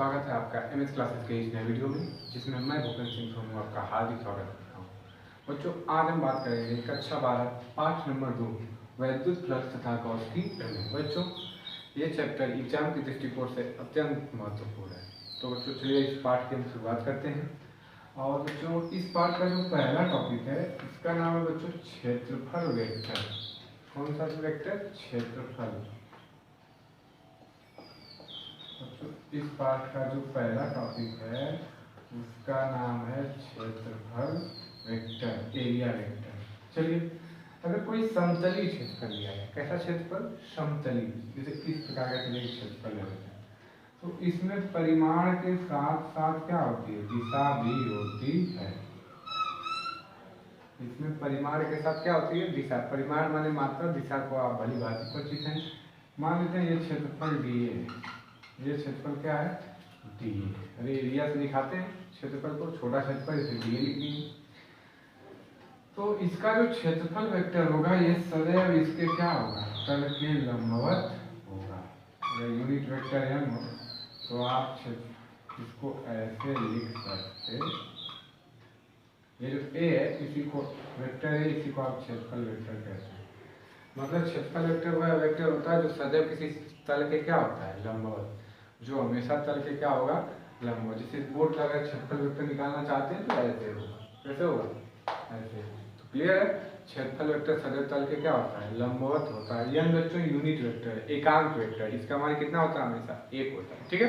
स्वागत है आपका एमएस क्लासेस के इस नए वीडियो में, जिसमें मैं भूपेंद्र सिंह सोनू आपका हार्दिक स्वागत करता हूँ। बच्चों, आज हम बात करेंगे कक्षा 12 पाठ नंबर 2 वैद्युत फ्लक्स तथा गॉस की प्रमेय। बच्चों, ये चैप्टर एग्जाम के दृष्टिकोण से अत्यंत महत्वपूर्ण है। तो बच्चों, चलिए इस पाठ की हम शुरुआत करते हैं। और बच्चों, इस पाठ का जो पहला टॉपिक है, इसका नाम है बच्चों क्षेत्रफल वेक्टर। कौन सा वेक्टर? क्षेत्रफल। इस पाठ का जो पहला टॉपिक है उसका नाम है क्षेत्रफल वेक्टर, एरिया वेक्टर। चलिए, अगर कोई समतली क्षेत्रफल लिया है, कैसा क्षेत्रफल? समतली। जैसे इस प्रकार का चलिए क्षेत्रफल ले लेते हैं, तो इसमें परिमाण के साथ साथ क्या होती है? दिशा भी होती है। इसमें परिमाण के साथ क्या होती है? दिशा। परिमाण माने मात्रा, दिशा को आप भली भांति परिचित हैं। मान लेते हैं ये क्षेत्रफल डी है। ये क्षेत्रफल क्या है? डी। अरे एरिया से दिखाते हैं क्षेत्रफल को, छोटा क्षेत्रफल इसे डी लिख देंगे। तो इसका जो क्षेत्रफल वेक्टर होगा ये सदैव इसके क्या होगा? तल के लंबवत होगा। अगर यूनिट वेक्टर एम हो तो आप इसको ऐसे लिख सकते, ये जो ए है इसी को वेक्टर है, इसी को आप क्षेत्रफल वेक्टर कहते हैं। मतलब क्षेत्रफल वेक्टर वह वेक्टर होता है जो सदैव किसी तल के क्या होता है? लंबवत। जो हमेशा तल के क्या होगा? लंबवत। जैसे बोर्ड का अगर क्षेत्रफल वेक्टर निकालना चाहते हैं तो ऐसे होगा। कैसे होगा? ऐसे। तो क्लियर है? क्षेत्रफल वेक्टर सदैव तल के क्या होता है? लंबवत होता है। यह बच्चों यूनिट वेक्टर है, एकांक वेक्टर। इसका मान कितना होता है? हमेशा 1 होता है। ठीक है।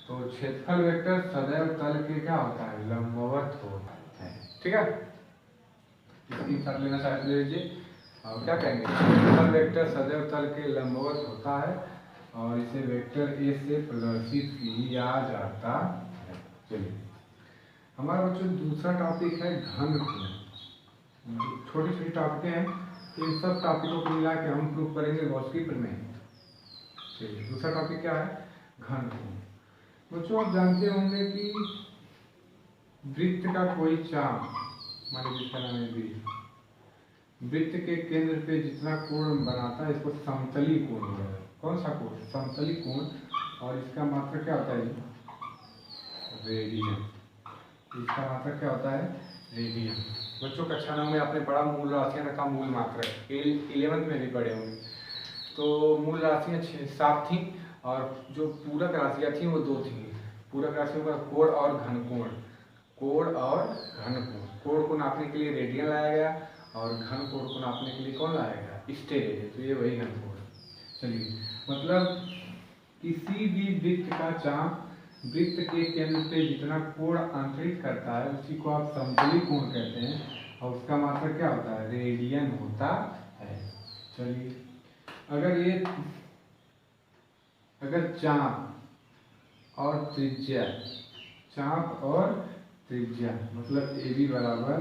तो क्षेत्रफल वेक्टर सदैव तल के क्या होता है? लंबवत होता है। ठीक है। इसकी साथ लेना चाहे तो ले लीजिए। और क्या कहेंगे? क्षेत्रफल वेक्टर सदैव तल के लंबवत होता है और इसे वेक्टर ए से प्रदर्शित किया जाता है। चलिए, हमारा बच्चों दूसरा टॉपिक है घनकोण। छोटी छोटी टॉपिक हैं, इन सब टॉपिकों को मिला के हम प्रूव करेंगे गॉस की प्रमेय। चलिए, दूसरा टॉपिक क्या है? घनकोण। बच्चों, आप जानते होंगे कि वृत्त का कोई चाप, मान लीजिए इसका नाम है वृत्त, वृत्त के केंद्र पे जितना कोण बनाता है इसको समतली कोण बोला जाता है। कौन सा कोण? समतली कोण। और इसका मात्रक क्या होता है? रेडियन। इसका मात्रक क्या होता है? रेडियन। बच्चों, कक्षा 9 में आपने पढ़ा मूल राशियां तथा मूल मात्रक, 11th में भी पढ़े होंगे। तो मूल राशियां 7 थी और जो पूरक राशियां थी वो 2 थी। पूरक राशियों का कोण और घनकोण। कोण और घनकोण। कोण को नापने के लिए रेडियन लाया गया और घन कोण को नापने के लिए कौन लाया गया? स्टेरेडियन। तो ये वही घनकोण। चलिए, मतलब किसी भी वृत्त का चाप वृत्त के केंद्र पे जितना कोण अंतरित करता है उसी को आप समतली कोण कहते हैं और उसका मात्रक क्या होता है? रेडियन होता है। चलिए, अगर चाप और त्रिज्या, चाप और त्रिज्या मतलब ए बी बराबर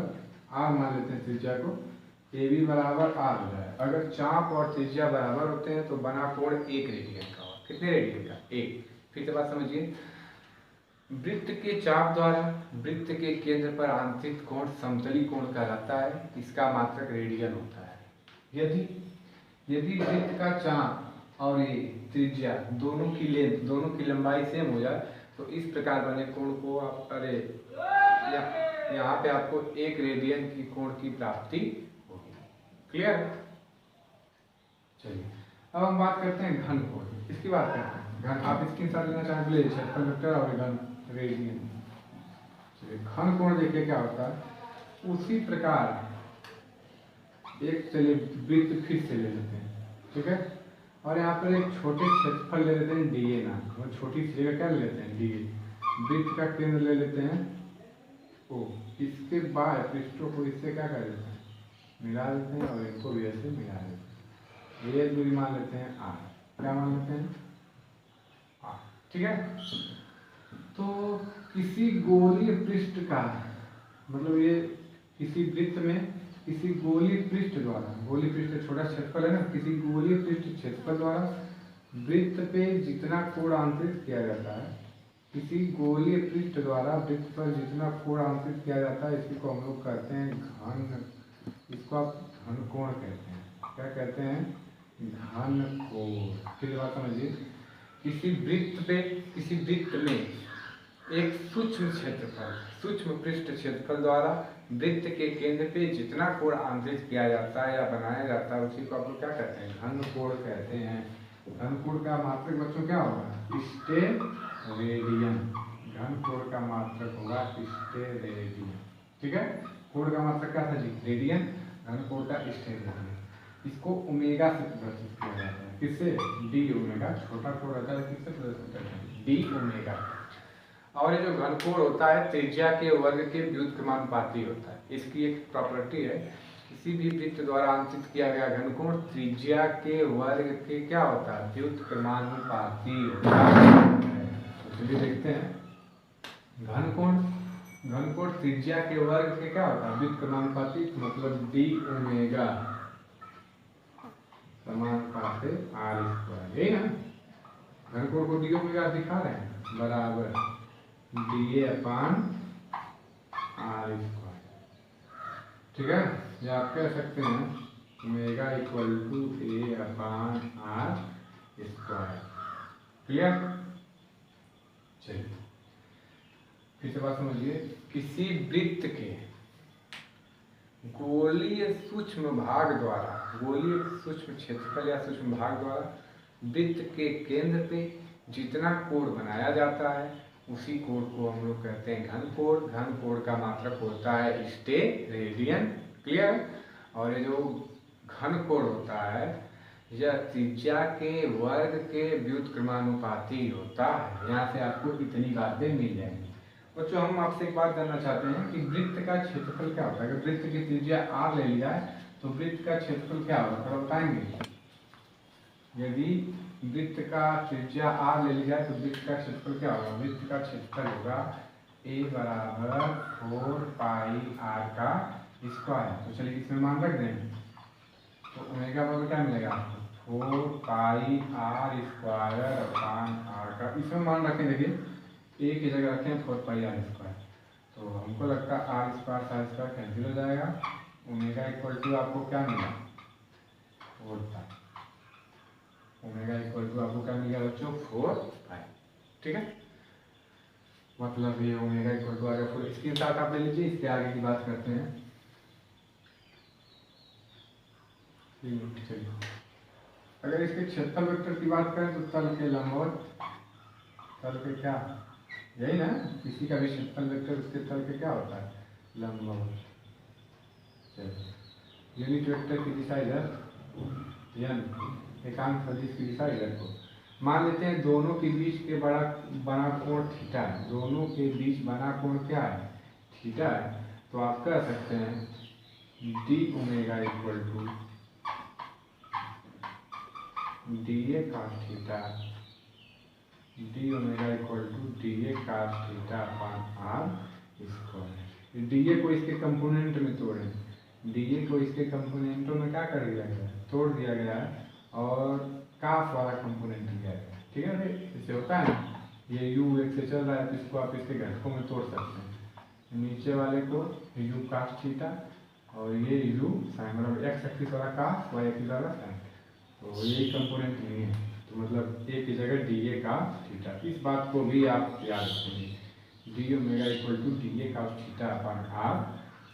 आर, मान लेते हैं त्रिज्या को, ए बी बराबर आर हो जाए। अगर चाप और त्रिज्या बराबर होते हैं तो बना कोण 1 रेडियन का होगा। कितने रेडियन का? 1। फिर से बात समझिए, वृत्त के चाप द्वारा वृत्त के केंद्र पर आंतरिक कोण समतली कोण कहलाता है। इसका मात्रक रेडियन होता है। यदि वृत्त का चाप और ये त्रिज्या दोनों की लंबाई सेम हो जाए तो इस प्रकार बने कोण को आप यहाँ पे आपको 1 रेडियन की कोण की प्राप्ति होगी। क्लियर? चलिए, अब हम बात करते हैं घन कोण। इसकी बात करते हैं। घन, आप इसके साथ लेना चाहें तो क्षेत्रफल वेक्टर और घन रेडियन। चलिए, घन कोण देखिए क्या होता है। उसी प्रकार एक, चलिए वृत्त फिर से ले लेते हैं। ठीक है। और यहाँ पर एक छोटे क्षेत्रफल ले लेते हैं डी ए नाम। और छोटी सी जगह क्या ले लेते हैं? D A. वृत्त का केंद्र ले लेते हैं ओ। इसके बाद पृष्ठों को इससे क्या कर देते हैं? मिला देते हैं और इनको भी ऐसे मिला देते हैं। ये दूरी मान लेते हैं आर। क्या मान लेते हैं? आर। ठीक है। तो किसी गोलीय पृष्ठ का मतलब ये किसी वृत्त में किसी गोलीय पृष्ठ द्वारा, गोलीय पृष्ठ छोटा क्षेत्रफल है ना, किसी गोलीय पृष्ठ क्षेत्रफल द्वारा वृत्त पे जितना कोण अंतरित किया जाता है, किसी गोलीय पृष्ठ द्वारा वृत्त पर जितना कोण अंतरित किया जाता है, इसी को हम लोग कहते हैं घन। इसको आप घनकोण कहते हैं। क्या कहते हैं? घनकोण। फिर बात समझिए, किसी वृत्त में एक सूक्ष्म क्षेत्रफल, सूक्ष्म पृष्ठ क्षेत्रफल द्वारा वृत्त के केंद्र पे जितना कोण आंतरिक किया जाता है या बनाया जाता है उसी को आप लोग क्या कहते हैं, घन कोण कहते हैं। घन कोण का मात्रक बच्चों क्या होगा, स्टेरेडियन। घन कोण का मात्रक होगा स्टेरेडियन। ठीक है, कोण का मात्रक क्या था जी, रेडियन, घन कोण का स्टेरेडियन। इसको ओमेगा से प्रदर्शित किया जाता है, किससे, डी ओमेगा। छोटा कोण रहता है किससे प्रदर्शित करते हैं, डी ओमेगा। और ये जो घन कोण होता है त्रिज्या के वर्ग के व्युत्क्रमानुपाती होता है। इसकी एक प्रॉपर्टी है, किसी भी वृत्त द्वारा अंकित किया गया घन कोण त्रिज्या के वर्ग के क्या होता है, व्युत्क्रमानुपाती होता है। तो चलिए देखते हैं, घन कोण त्रिज्या के वर्ग के क्या होता है, व्युत्क्रमानुपाती, मतलब डी ओमेगा समानुपात आर स्क्वायर, यही ना। घन कोण को डी ओमेगा दिखा रहे हैं, बराबर D A upon R square. ठीक है, या आप कह सकते हैं omega equal to A upon R square. Clear, चलिए फिर से बात समझिए। किसी वृत्त के गोलीय सूक्ष्म भाग द्वारा, गोलीय सूक्ष्म क्षेत्रफल या सूक्ष्म भाग द्वारा वृत्त के केंद्र पे जितना कोण बनाया जाता है उसी कोण को हम लोग कहते हैं घन कोण। घन कोण का मात्रक होता है स्टेरेडियन। क्लियर, और ये जो घन कोण होता है यह त्रिज्या के वर्ग के व्युत्क्रमानुपाती होता है। यहाँ से आपको इतनी बातें मिल जाएंगी। बच्चों हम आपसे एक बात जानना चाहते हैं कि वृत्त का क्षेत्रफल क्या होता है। अगर वृत्त की त्रिज्या r ले ली जाए तो वृत्त का क्षेत्रफल क्या होगा, थोड़ा बताएंगे। यदि वृत्त का त्रिज्या r ले ली जाए तो वृत्त का क्षेत्रफल क्या होगा, वृत्त का क्षेत्रफल होगा a बराबर 4 पाई r का स्क्वायर। तो चलिए इसमें मान रख दें, तो ओमेगा बराबर क्या मिलेगा आपको, 4 पाई r स्क्वायर अपान r का। इसमें मान रखें, देखिए a की जगह रखें 4 पाई r स्क्वायर, तो हमको लगता है r स्क्वायर कैंसिल हो जाएगा। ओमेगा इक्वल टू आपको क्या मिला, 4 पाई। ओमेगा इक्वल टू आपको क्या मिलेगा बच्चों, 4 पाई। ठीक है, मतलब ये ओमेगा इक्वल टू आ गया 4। इसके साथ आप ले लीजिए, इसके आगे की बात करते हैं। चलिए, अगर इसके क्षेत्रफल वेक्टर की बात करें तो तल के लंबवत, तल के क्या, यही ना, किसी का भी क्षेत्रफल वेक्टर उसके तल के क्या होता है, लंबवत। चलिए, यूनिट वेक्टर की दिशा इधर, एकांक सदिश की दिशा इधर को। मान लेते हैं दोनों के बीच के बना कोण थीटा है। दोनों के बीच बना कोण क्या है, थीटा है। तो आप कह सकते हैं D omega equal to D A cos theta, D omega equal to D A cos theta upon R square. D A को इसके कंपोनेंट में तोड़ें, डी ए को इसके कंपोनेंटों में क्या कर दिया गया है, तोड़ दिया गया है, और काफ वाला कंपोनेंट दिया गया है। ठीक है, इससे होता है ना, ये u एक से चल रहा है तो इसको आप इसके घटकों में तोड़ सकते हैं। नीचे वाले को u कास थीटा और ये u साइन, बराबर एक्स एक्सिस वाला कास, वाई एक्सिस वाला साइन, तो यही कंपोनेंट नहीं है। तो मतलब ए की जगह डी ए कास थीटा। इस बात को भी आप याद रखेंगे, D omega equal to D A cos theta upon R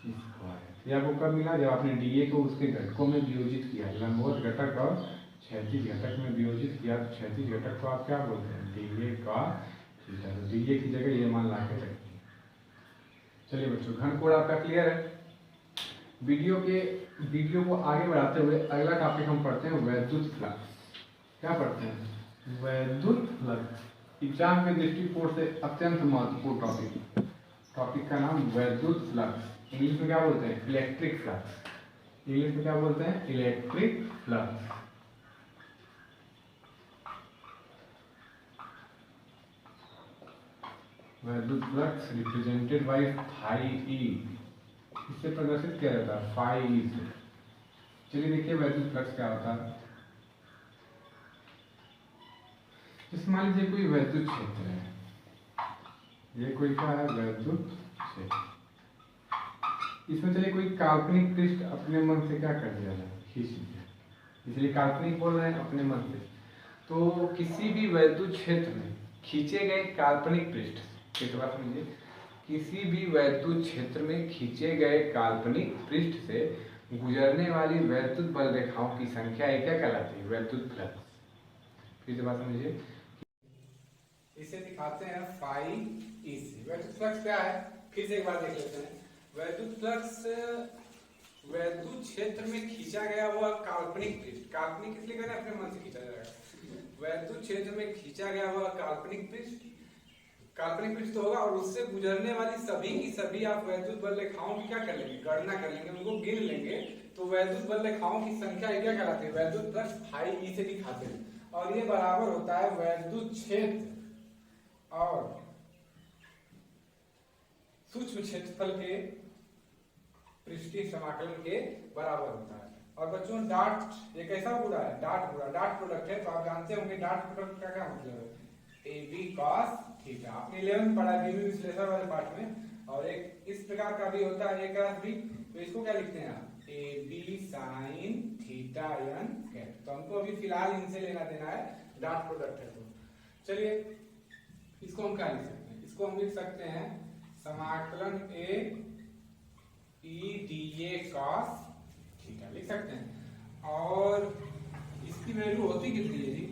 square. ये आपको कब मिला, जब आपने डी ए को उसके घटकों में वियोजित किया, लंबवत घटक और क्षैतिज घटक में वियोजित किया। तो क्षैतिज घटक को आप क्या बोलते हैं, डी ए का थीटा। तो डी ए की जगह ये मान ला के रखिए। चलिए बच्चों, घन कोण आपका क्लियर है। वीडियो को आगे बढ़ाते हुए अगला टॉपिक हम पढ़ते हैं वैद्युत फ्लक्स। क्या पढ़ते हैं, वैद्युत फ्लक्स। एग्जाम के दृष्टिकोण से अत्यंत महत्वपूर्ण टॉपिक का नाम वैद्युत फ्लक्स। इंग्लिश में क्या बोलते हैं, इलेक्ट्रिक फ्लक्स। इंग्लिश में क्या बोलते हैं, इलेक्ट्रिक फ्लक्स। वैद्युत flux represented by phi E, इससे प्रदर्शित किया जाता है फाई ई से। चलिए देखिए वैद्युत फ्लक्स क्या होता है। इस मान लीजिए कोई वैद्युत क्षेत्र है, ये कोई क्या है, वैद्युत क्षेत्र। इसमें चलिए कोई काल्पनिक पृष्ठ अपने मन से क्या कर दिया जाए, खींच दिया, इसलिए काल्पनिक बोल रहे हैं अपने मन से। तो किसी भी वैद्युत क्षेत्र में खींचे गए काल्पनिक पृष्ठ, एक बात समझिए, किसी भी वैद्युत क्षेत्र में खींचे गए काल्पनिक पृष्ठ से गुजरने वाली वैद्युत बल रेखाओं की संख्या क्या कहलाती है? वैद्युत फ्लक्स। फिर से बात समझिए, इसे दिखाते हैं फाई ई से। वैद्युत फ्लक्स क्या है, फिर से एक बार देख लेते हैं। वैद्युत फ्लक्स वैद्युत क्षेत्र में खींचा गया हुआ काल्पनिक पृष्ठ, काल्पनिक इसलिए कहते हैं अपने मन से खींचा जाएगा। वैद्युत क्षेत्र में खींचा गया हुआ काल्पनिक पृष्ठ, काल्पनिक पृष्ठ तो होगा और उससे गुजरने वाली सभी की सभी आप वैद्युत बल रेखाओं की क्या कर लेंगे? गणना कर लेंगे, उनको गिन लेंगे। तो वैद्युत बल रेखाओं की संख्या क्या कहलाती है? वैद्युत फ्लक्स फाई ई से दिखाते हैं और ये बराबर होता है वैद्युत क्षेत्र और सूक्ष्म क्षेत्रफल के पृष्ठीय समाकलन के बराबर होता है। और बच्चों डाट ये कैसा गुणा है? डाट गुणा, डाट प्रोडक्ट है। तो आप जानते होंगे डाट प्रोडक्ट का क्या मतलब है? ए बी कॉस थीटा, आपने 11th पढ़ा बीमी विश्लेषण वाले पार्ट में। और एक इस प्रकार का भी होता है ए क्रॉस बी, तो इसको क्या लिखते हैं आप? A B sine theta n cap. तो हमको अभी फिलहाल इनसे लेना देना है, डाट प्रोडक्ट है। तो चलिए इसको हम क्या लिख सकते हैं? इसको हम लिख सकते हैं समाकलन A E D A cos theta लिख सकते हैं। और इसकी वैल्यू होती कितनी है जी?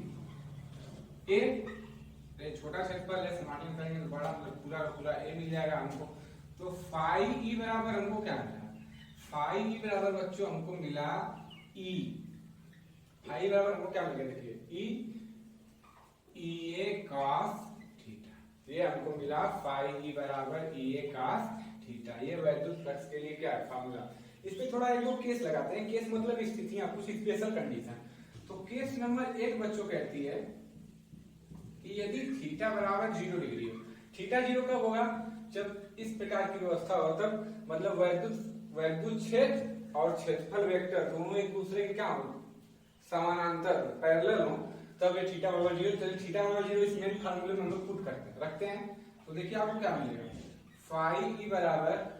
ए छोटा क्षेत्रफल है, समाकलन करेंगे तो बड़ा मतलब पूरा का पूरा ए मिल जाएगा हमको। तो फाई ई बराबर हमको क्या मिला? फाई ई बराबर बच्चों हमको मिला ई, फाई बराबर हमको क्या मिला? देखिए ई ए कॉस थीटा, ये हमको मिला फाई ई बराबर ई ए कॉस थीटा। ये वैद्युत फ्लक्स के लिए क्या है फार्मूला। इस पे थोड़ा एक दो केस लगाते हैं। केस मतलब स्थितियां, कुछ स्पेशल कंडीशन। तो केस नंबर 1 बच्चों कहती है कि यदि थीटा बराबर 0 डिग्री हो। थीटा 0 कब होगा? जब इस प्रकार की व्यवस्था हो, तब मतलब वैद्युत क्षेत्र और क्षेत्रफल वेक्टर दोनों एक दूसरे के क्या हो? समानांतर, पैरेलल हो, तब ये थीटा बराबर 0। तो थीटा बराबर 0 इस मेन फार्मूले में हम लोग पुट करते हैं, रखते हैं। तो देखिए आपको क्या मिलेगा? फाई ई बराबर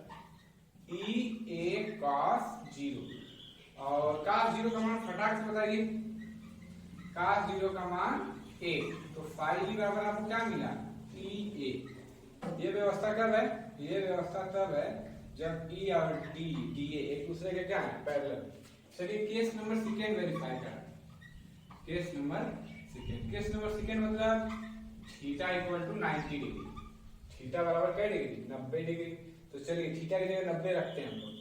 ई ए कॉस 0 और कॉस 0 का मान फटाक से बताइए। कॉस 0 का मान ए, तो फाई ई बराबर आपको क्या मिला? ई ए। ये व्यवस्था कब है? ये व्यवस्था तब है जब ई और डी ए एक दूसरे के क्या है? पैरेलल। चलिए केस नंबर सेकंड वेरीफाई करें। केस नंबर सेकंड मतलब theta equal to 90 degree. Theta बराबर क्या डिग्री? 90 डिग्री। तो चलिए थीटा की जगह 90 रखते हैं हम लोग।